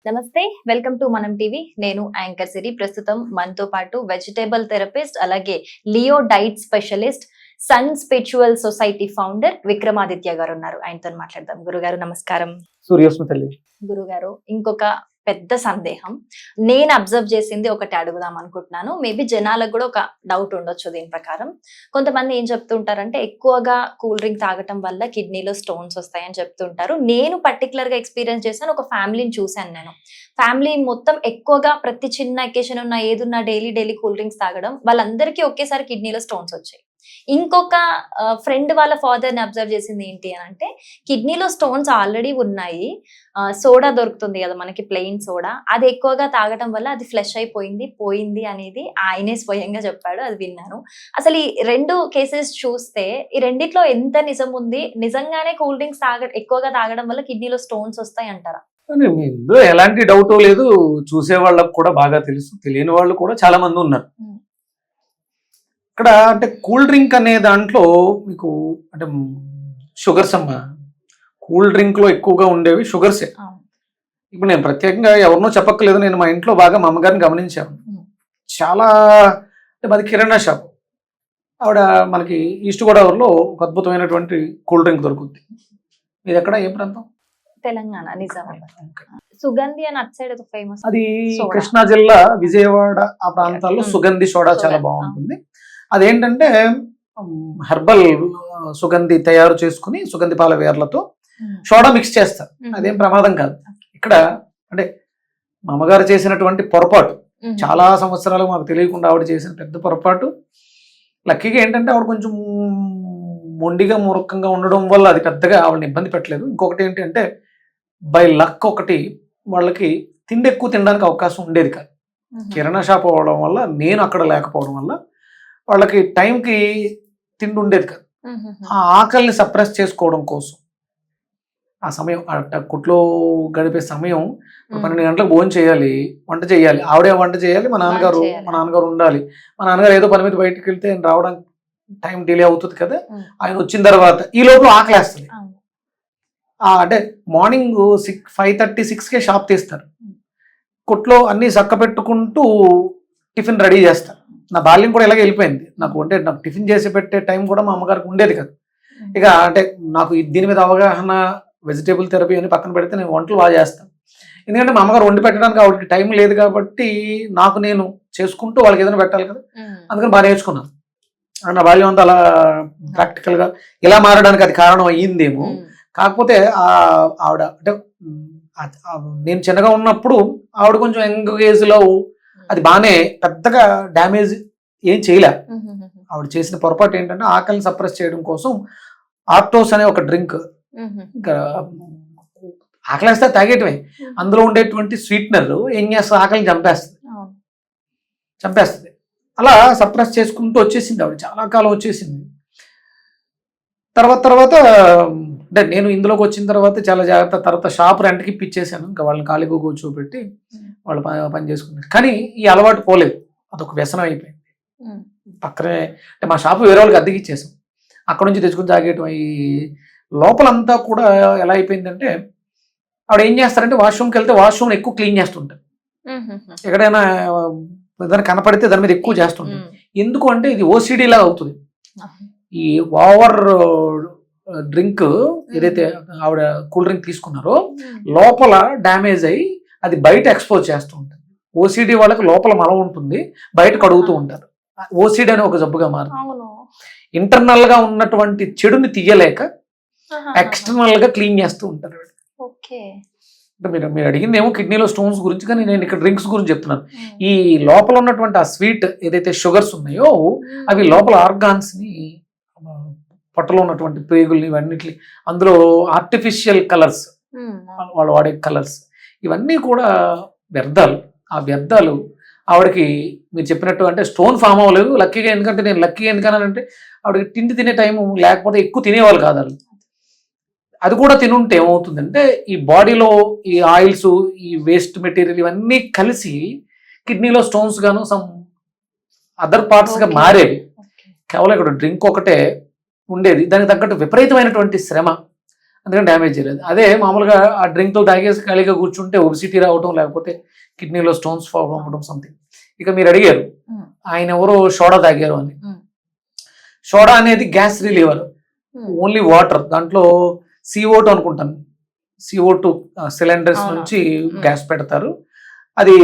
నమస్తే, welcome to Manam TV. నేను anchor Siri. ప్రస్తుతం మనతో పాటు వెజిటేబుల్ థెరపిస్ట్, అలాగే Leo diet specialist, sun spiritual society founder Vikramaditya గారు ఉన్నారు. ఆయనతో మాట్లాడదాం. గురుగారు నమస్కారం. సూర్యోస్మితల్లి గురుగారు, ఇంకొక పెద్ద సందేహం నేను అబ్జర్వ్ చేసింది ఒకటి అడుగుదాం అనుకుంటున్నాను. మేబీ జనాలకు కూడా ఒక డౌట్ ఉండొచ్చు దీని ప్రకారం. కొంతమంది ఏం చెప్తుంటారంటే ఎక్కువగా కూల్ డ్రింక్ తాగటం వల్ల కిడ్నీలో స్టోన్స్ వస్తాయని చెప్తుంటారు. నేను పర్టికులర్ గా ఎక్స్పీరియన్స్ చేశాను. ఒక ఫ్యామిలీని చూశాను. నేను ఫ్యామిలీ మొత్తం ఎక్కువగా ప్రతి చిన్న అకేషన్ ఉన్నా ఏదున్నా డైలీ కూల్ డ్రింక్స్ తాగడం, వాళ్ళందరికీ ఒకేసారి కిడ్నీలో స్టోన్స్ వచ్చాయి. ఇంకొక ఫ్రెండ్ వాళ్ళ ఫాదర్ ని అబ్జర్వ్ చేసింది ఏంటి అని అంటే, కిడ్నీలో స్టోన్స్ ఆల్రెడీ ఉన్నాయి, సోడా దొరుకుతుంది కదా మనకి, ప్లెయిన్ సోడా, అది ఎక్కువగా తాగడం వల్ల అది ఫ్లష్ పోయింది అనేది ఆయనే స్వయంగా చెప్పాడు. అది విన్నాను. అసలు ఈ రెండు కేసెస్ చూస్తే ఈ రెండిట్లో ఎంత నిజం ఉంది? నిజంగానే కూల్ డ్రింక్స్ ఎక్కువగా తాగడం వల్ల కిడ్నీలో స్టోన్స్ వస్తాయి అంటారా? ఇందులో ఎలాంటి డౌట్ లేదు. చూసే వాళ్ళకు కూడా బాగా తెలుసు, తెలియని వాళ్ళు కూడా చాలా మంది ఉన్నారు. ఇక్కడ అంటే కూల్ డ్రింక్ అనే దాంట్లో మీకు అంటే షుగర్స్ అమ్మా, కూల్ డ్రింక్ లో ఎక్కువగా ఉండేవి షుగర్సే. ఇప్పుడు నేను ప్రత్యేకంగా ఎవరినో చెప్పక్కర్లేదు. నేను మా ఇంట్లో బాగా మా అమ్మగారిని గమనించాను. చాలా అంటే మాది కిరాణా షాప్. ఆవిడ మనకి ఈస్ట్ గోదావరిలో ఒక అద్భుతమైనటువంటి కూల్ డ్రింక్ దొరుకుతుంది. ఇది ఎక్కడ, ఏ ప్రాంతం? తెలంగాణ, నిజామాబాద్. సుగంధి అని అటు సైడ్ ఫేమస్. అది కృష్ణా జిల్లా, విజయవాడ ఆ ప్రాంతాల్లో సుగంధి సోడా చాలా బాగుంటుంది. అదేంటంటే హెర్బల్ సుగంధి తయారు చేసుకుని సుగంధి పాల వేర్లతో సోడా మిక్స్ చేస్తారు. అదేం ప్రమాదం కాదు. ఇక్కడ అంటే మా అమ్మగారు చేసినటువంటి పొరపాటు, చాలా సంవత్సరాలు మాకు తెలియకుండా ఆవిడ చేసిన పెద్ద పొరపాటు. లక్కీగా ఏంటంటే ఆవిడ కొంచెం మొండిగా మూర్ఖంగా ఉండడం వల్ల అది పెద్దగా ఆవిడని ఇబ్బంది పెట్టలేదు. ఇంకొకటి ఏంటంటే బై లక్ ఒకటి వాళ్ళకి తిండి ఎక్కువ తినడానికి అవకాశం ఉండేది కాదు. కిరాణా షాప్ అవ్వడం వల్ల, నేను అక్కడ లేకపోవడం వల్ల వాళ్ళకి టైంకి తిండి ఉండేది కాదు. ఆ ఆకలిని సప్రెస్ చేసుకోవడం కోసం ఆ సమయం కుట్లో గడిపే సమయం 12 గంటలకు భోజనం చేయాలి, వంట చేయాలి, ఆవిడే వంట చేయాలి, మా నాన్నగారు ఉండాలి. మా నాన్నగారు ఏదో పని మీద బయటకు వెళ్తే రావడానికి టైం డిలే అవుతుంది కదా. ఆయన వచ్చిన తర్వాత ఈ లోపల ఆకలేస్తుంది. అంటే మార్నింగ్ 5:30, 6కే షాప్ తీస్తారు. కొట్లో అన్ని చక్క పెట్టుకుంటూ టిఫిన్ రెడీ చేస్తారు. నా బాల్యం కూడా ఇలాగే వెళ్ళిపోయింది. నాకు టిఫిన్ చేసి పెట్టే టైం కూడా మా అమ్మగారికి ఉండేది కాదు. ఇక అంటే నాకు దీని మీద అవగాహన, వెజిటేబుల్ థెరపీ అని పక్కన పెడితే నేను వంటలు బాగా చేస్తాను. ఎందుకంటే మా అమ్మగారు వండి పెట్టడానికి ఆవిడకి టైం లేదు కాబట్టి నాకు నేను చేసుకుంటూ వాళ్ళకి ఏదైనా పెట్టాలి కదా. అందుకని బాగా నేర్చుకున్నాను. నా బాల్యం అంతా అలా ప్రాక్టికల్గా ఇలా మారడానికి అది కారణం అయ్యిందేమో. కాకపోతే ఆవిడ అంటే నేను చిన్నగా ఉన్నప్పుడు ఆవిడ కొంచెం యంగ్ ఏజ్లో అది బాగానే పెద్దగా డ్యామేజ్ ఏం చేయలే. ఆవిడ చేసిన పొరపాటు ఏంటంటే ఆకలిని సప్రెస్ చేయడం కోసం ఆర్టోస్ అనే ఒక డ్రింక్, ఇంకా ఆకలిస్తే తాగేయటమే, అందులో ఉండేటువంటి స్వీట్నర్ ఏం చేస్తుంది, ఆకలిని చంపేస్తుంది. అలా సప్రెస్ చేసుకుంటూ వచ్చేసింది ఆవిడ, చాలా కాలం వచ్చేసింది. తర్వాత అంటే నేను ఇందులోకి వచ్చిన తర్వాత చాలా జాగ్రత్త. తర్వాత షాప్ రెంట్కి ఇప్పించేసాను. ఇంకా వాళ్ళని ఖాళీగా కూర్చోబెట్టి వాళ్ళు పని చేసుకున్నారు. కానీ ఈ అలవాటు పోలేదు, అదొక వ్యసనం అయిపోయింది. పక్కనే అంటే మా షాపు వేరే వాళ్ళకి అద్దెకి ఇచ్చేసాం. అక్కడ నుంచి తెచ్చుకుని తాగేయటం. ఈ లోపలంతా కూడా ఎలా అయిపోయిందంటే ఆవిడ ఏం చేస్తారంటే వాష్రూమ్కి వెళ్తే వాష్రూమ్ ఎక్కువ క్లీన్ చేస్తుంటారు. ఎక్కడైనా ఏదైనా కనపడితే దాని మీద ఎక్కువ చేస్తుంటారు. ఎందుకు అంటే ఇది ఓసిడి లాగా అవుతుంది. ఈ ఓవర్ డ్రింక్ ఏదైతే ఆవిడ కూల్ డ్రింక్ తీసుకున్నారో లోపల డ్యామేజ్ అయ్యి అది బయట ఎక్స్పోజ్ చేస్తూ ఉంటుంది. ఓసిడి వాళ్ళకి లోపల మలం ఉంటుంది, బయట కడుగుతూ ఉంటారు. ఓసిడి అనే ఒక జబ్బుగా మారుతుంది. ఇంటర్నల్ గా ఉన్నటువంటి చెడుని తీయలేక ఎక్స్టర్నల్ గా క్లీన్ చేస్తూ ఉంటారు. మీరు అడిగింది ఏమో కిడ్నీలో స్టోన్స్ గురించి, కానీ నేను ఇక్కడ డ్రింక్స్ గురించి చెప్తున్నాను. ఈ లోపల ఉన్నటువంటి ఆ స్వీట్ ఏదైతే షుగర్స్ ఉన్నాయో అవి లోపల ఆర్గాన్స్ ని, పొట్టలో ఉన్నటువంటి ప్రేగుల్ని, ఇవన్నిటి, అందులో ఆర్టిఫిషియల్ కలర్స్, వాళ్ళు వాడే కలర్స్, ఇవన్నీ కూడా వ్యర్థాలు. ఆ వ్యర్థాలు ఆవిడకి మీరు చెప్పినట్టు అంటే స్టోన్ ఫామ్ అవ్వలేదు లక్కీగా. ఎందుకంటే నేను లక్కీగా ఎందుకన్నానంటే ఆవిడకి తిండి తినే టైము లేకపోతే ఎక్కువ తినేవాళ్ళు కాదు. అది కూడా తినుంటే ఏమవుతుందంటే ఈ బాడీలో ఈ ఆయిల్స్, ఈ వేస్ట్ మెటీరియల్ ఇవన్నీ కలిసి కిడ్నీలో స్టోన్స్ గాను సమ్ అదర్ పార్ట్స్ గా మారేవి. కేవలం ఇక్కడ డ్రింక్ ఒకటే ఉండేది. దానికి తగ్గట్టు విపరీతమైనటువంటి శ్రమ. అందుకని డ్యామేజ్ చేయలేదు. అదే మామూలుగా ఆ డ్రింక్తో తాగేసి ఖాళీగా కూర్చుంటే ఒబిసిటీ రావటం, లేకపోతే కిడ్నీలో స్టోన్స్ ఫామ్ అవ్వడం సంథింగ్. ఇక మీరు అడిగారు ఆయన ఎవరో సోడా తాగారు అని. సోడా అనేది గ్యాస్ రిలీవర్, ఓన్లీ వాటర్, దాంట్లో CO2 అనుకుంటాను, CO2 సిలిండర్స్ నుంచి గ్యాస్ పెడతారు, అది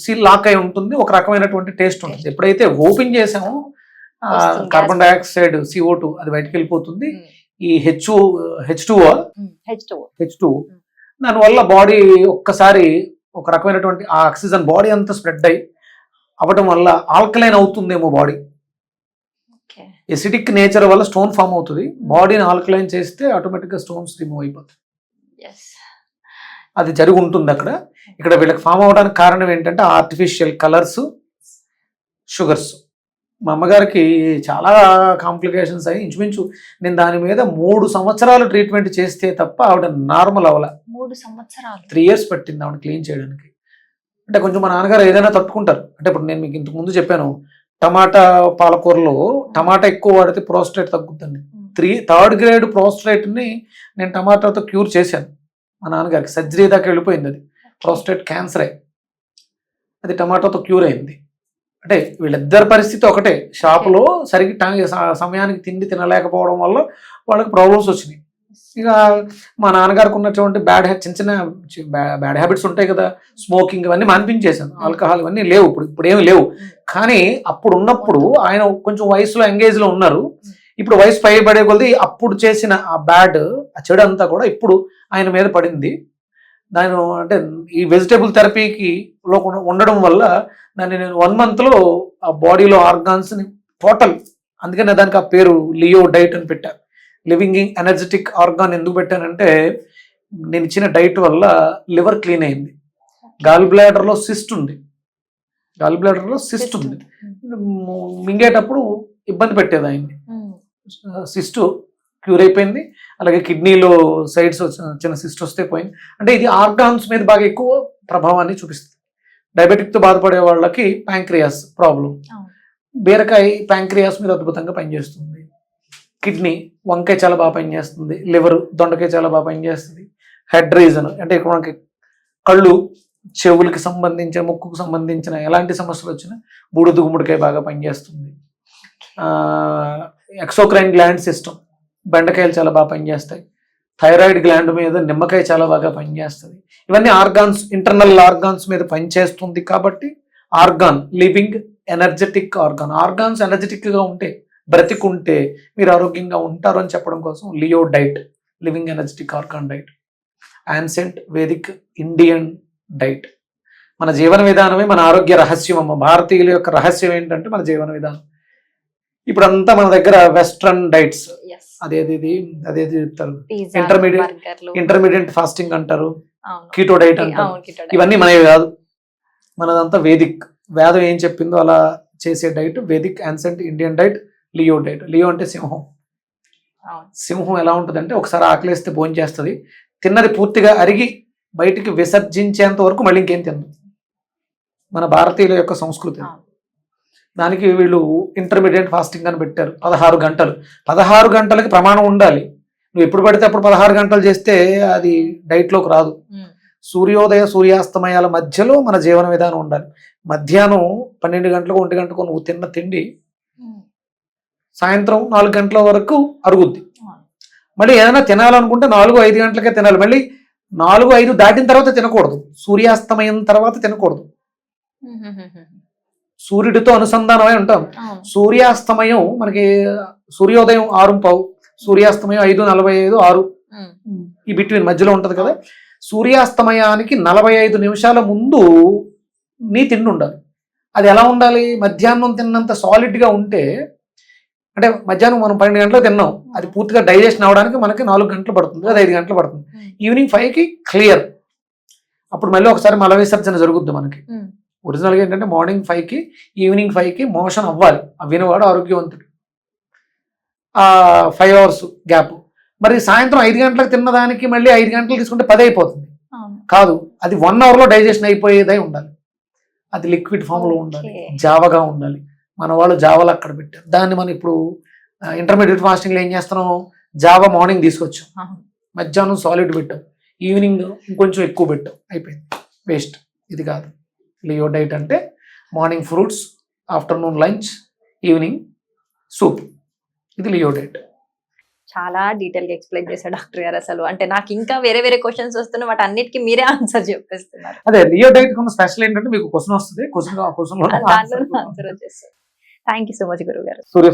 సీల్ లాక్ అయి ఉంటుంది, ఒక రకమైనటువంటి టేస్ట్ ఉంటుంది. ఎప్పుడైతే ఓపెన్ చేసామో కార్బన్ డైఆక్సైడ్ CO2 అది బయటకు వెళ్ళిపోతుంది. ఈ H2O దానివల్ల బాడీ ఒక్కసారి ఒక రకమైనటువంటి ఆ ఆక్సిజన్ బాడీ అంతా స్ప్రెడ్ అయ్యి అవ్వటం వల్ల ఆల్కలైన్ అవుతుందేమో బాడీ. ఎసిడిక్ నేచర్ వల్ల స్టోన్ ఫామ్ అవుతుంది, బాడీని ఆల్కలైన్ చేస్తే ఆటోమేటిక్గా స్టోన్స్ రిమూవ్ అయిపోతాయి. అది జరిగి ఉంటుంది అక్కడ. ఇక్కడ వీళ్ళకి ఫామ్ అవడానికి కారణం ఏంటంటే ఆర్టిఫిషియల్ కలర్స్, షుగర్స్. మా అమ్మగారికి చాలా కాంప్లికేషన్స్ అయ్యి ఇంచుమించు నేను దాని మీద 3 సంవత్సరాలు ట్రీట్మెంట్ చేస్తే తప్ప ఆవిడ నార్మల్ అవ్వాల. 3 సంవత్సరాలు 3 years పట్టింది ఆవిడ క్లీన్ చేయడానికి. అంటే కొంచెం మా నాన్నగారు ఏదైనా తట్టుకుంటారు. అంటే ఇప్పుడు నేను మీకు ఇంతకు ముందు చెప్పాను, టమాటా పాలకూరలో టమాటా ఎక్కువ వాడితే ప్రోస్టేట్ తగ్గుతుంది. 3rd grade ప్రోస్టేట్ని నేను టమాటాతో క్యూర్ చేశాను. మా నాన్నగారికి సర్జరీ దాకా వెళ్ళిపోయింది, అది ప్రోస్టేట్ క్యాన్సరే, అది టమాటాతో క్యూర్ అయింది. అంటే వీళ్ళిద్దరి పరిస్థితి ఒకటే, షాపులో సరిగ్గా సమయానికి తిండి తినలేకపోవడం వల్ల వాళ్ళకి ప్రాబ్లమ్స్ వచ్చినాయి. ఇక మా నాన్నగారికి ఉన్నటువంటి చిన్న బ్యాడ్ హ్యాబిట్స్ ఉంటాయి కదా, స్మోకింగ్, ఇవన్నీ మాన్పించేశాను. ఆల్కహాల్ ఇవన్నీ లేవు, ఇప్పుడు ఏమి లేవు. కానీ అప్పుడు ఉన్నప్పుడు ఆయన కొంచెం వయసులో ఎంగేజ్లో ఉన్నారు. ఇప్పుడు వయసు పైబడే కొద్దీ అప్పుడు చేసిన ఆ చెడు అంతా కూడా ఇప్పుడు ఆయన మీద పడింది. దాని అంటే ఈ వెజిటేబుల్ థెరపీకి ఉండడం వల్ల దాన్ని నేను 1 monthలో ఆ బాడీలో ఆర్గాన్స్ని టోటల్, అందుకనే దానికి ఆ పేరు లియో డైట్ అని పెట్టాను. లివింగ్ ఎనర్జెటిక్ ఆర్గాన్ ఎందుకు పెట్టానంటే నేను ఇచ్చిన డైట్ వల్ల లివర్ క్లీన్ అయింది. గాల్ బ్లాడర్లో సిస్ట్ ఉంది, మింగేటప్పుడు ఇబ్బంది పెట్టేది ఆయన్ని. సిస్ట్ క్యూర్ అయిపోయింది. అలాగే కిడ్నీలో సైడ్స్ చిన్న సిస్ట్ వస్తే పోయింది. అంటే ఇది ఆర్గాన్స్ మీద బాగా ఎక్కువ ప్రభావాన్ని చూపిస్తుంది. డయాబెటిక్తో బాధపడే వాళ్ళకి ప్యాంక్రియాస్ ప్రాబ్లం, బీరకాయ ప్యాంక్రియాస్ మీద అద్భుతంగా పనిచేస్తుంది. కిడ్నీ, వంకాయ చాలా బాగా పనిచేస్తుంది. లివర్, దొండకాయ చాలా బాగా పనిచేస్తుంది. హెడ్ రీజన్ అంటే ఇక్కడ మనకి కళ్ళు, చెవులకి సంబంధించిన, ముక్కుకు సంబంధించిన ఎలాంటి సమస్యలు వచ్చినా బూడిద గుమ్మడికాయ బాగా పనిచేస్తుంది. ఎక్సోక్రైన్ గ్లాండ్ సిస్టమ్, బెండకాయలు చాలా బాగా పనిచేస్తాయి. థైరాయిడ్ గ్లాండ్ మీద నిమ్మకాయ చాలా బాగా పనిచేస్తుంది. ఇవన్నీ ఆర్గాన్స్, ఇంటర్నల్ ఆర్గాన్స్ మీద పనిచేస్తుంది. కాబట్టి ఆర్గాన్ లివింగ్ ఎనర్జెటిక్ ఆర్గాన్స్ ఎనర్జెటిక్గా ఉంటే, బ్రతికుంటే మీరు ఆరోగ్యంగా ఉంటారు అని చెప్పడం కోసం Leo diet, living energetic organ diet, ancient Vedic Indian diet. మన జీవన విధానమే మన ఆరోగ్య రహస్యం అమ్మ. భారతీయుల యొక్క రహస్యం ఏంటంటే మన జీవన విధానం. ఇప్పుడంతా మన దగ్గర వెస్ట్రన్ డైట్స్, అదేది చెప్తారు, ఇంటర్మీడియట్ ఫాస్టింగ్ అంటారు, కీటో డైట్ అంటారు. ఇవన్నీ మనవి కాదు, మనదంతా వేదిక్. వేదం ఏం చెప్పిందో అలా చేసే diet Vedic ancient Indian diet, Leo diet. Leo అంటే సింహం. సింహం ఎలా ఉంటుందంటే ఒకసారి ఆకలేస్తే భోజనం చేస్తుంది, తిన్నది పూర్తిగా అరిగి బయటికి విసర్జించేంత వరకు మళ్ళీ ఇంకేం తిందు. మన భారతీయుల యొక్క సంస్కృతి. దానికి వీళ్ళు ఇంటర్మీడియట్ ఫాస్టింగ్ అని పెట్టారు. 16 గంటలు. 16 గంటలకి ప్రమాణం ఉండాలి. నువ్వు ఎప్పుడు పడితే అప్పుడు 16 గంటలు చేస్తే అది డైట్లోకి రాదు. సూర్యోదయ సూర్యాస్తమయాల మధ్యలో మన జీవన విధానం ఉండాలి. మధ్యాహ్నం 12 గంటలకు 1 గంటకు నువ్వు తిన్న తిండి సాయంత్రం 4 గంటల వరకు అరుగుద్ది. మళ్ళీ ఏదైనా తినాలనుకుంటే 4-5 గంటలకే తినాలి. మళ్ళీ 4-5 దాటిన తర్వాత తినకూడదు. సూర్యాస్తమయం తర్వాత తినకూడదు. సూర్యుడితో అనుసంధానమై ఉంటాం. సూర్యాస్తమయం మనకి సూర్యోదయం 6:15, సూర్యాస్తమయం 5:45, 6 ఈ బిట్వీన్ మధ్యలో ఉంటది కదా. సూర్యాస్తమయానికి 45 నిమిషాల ముందు నీ తిండి ఉండాలి. అది ఎలా ఉండాలి? మధ్యాహ్నం తిన్నంత సాలిడ్గా ఉంటే, అంటే మధ్యాహ్నం మనం 12 గంటలకు తిన్నాం, అది పూర్తిగా డైజెషన్ అవడానికి మనకి 4 గంటలు పడుతుంది, అది 5 గంటలు పడుతుంది. ఈవినింగ్ 5కి క్లియర్. అప్పుడు మళ్ళీ ఒకసారి మల విసర్జన జరుగుద్ది మనకి. ఒరిజినల్గా ఏంటంటే మార్నింగ్ 5కి ఈవినింగ్ 5కి మోషన్ అవ్వాలి. వినవాడు ఆరోగ్యవంతుడు. 5 hours గ్యాప్. మరి సాయంత్రం 5 గంటలకు తిన్నదానికి మళ్ళీ 5 గంటలు తీసుకుంటే 10 అయిపోతుంది. కాదు, అది 1 hourలో డైజెషన్ అయిపోయేదై ఉండాలి. అది లిక్విడ్ ఫామ్లో ఉండాలి, జావగా ఉండాలి. మన వాళ్ళు జావాలు అక్కడ పెట్టారు. దాన్ని మనం ఇప్పుడు ఇంటర్మీడియట్ ఫాస్టింగ్లో ఏం చేస్తున్నాం, జావా మార్నింగ్ తీసుకొచ్చాం. మధ్యాహ్నం సాలిడ్ పెట్టాం, ఈవినింగ్ ఇంకొంచెం ఎక్కువ పెట్టాం, అయిపోయింది, వేస్ట్. ఇది కాదు లియో డైట్ అంటే. Morning fruits, afternoon lunch, evening soup, ఇది లియో డైట్. చాలా డీటెయిల్ గా ఎక్స్ప్లెయిన్ చేశారు డాక్టర్ గారు. అసలు అంటే నాకు ఇంకా వేరే వేరే క్వశ్చన్స్ వస్తున్నాయి, వాటి అన్నిటికీ మీరే ఆన్సర్ చెప్పేస్తున్నారు. అదే లియో డైట్ ఉన్న స్పెషల్ ఏంటంటే మీకు క్వశ్చన్ వస్తుంది, క్వశ్చన్ దాంట్లో ఆన్సర్ వచ్చేస్తారు. థ్యాంక్ యూ సో మచ్ గురువు గారు. సూర్య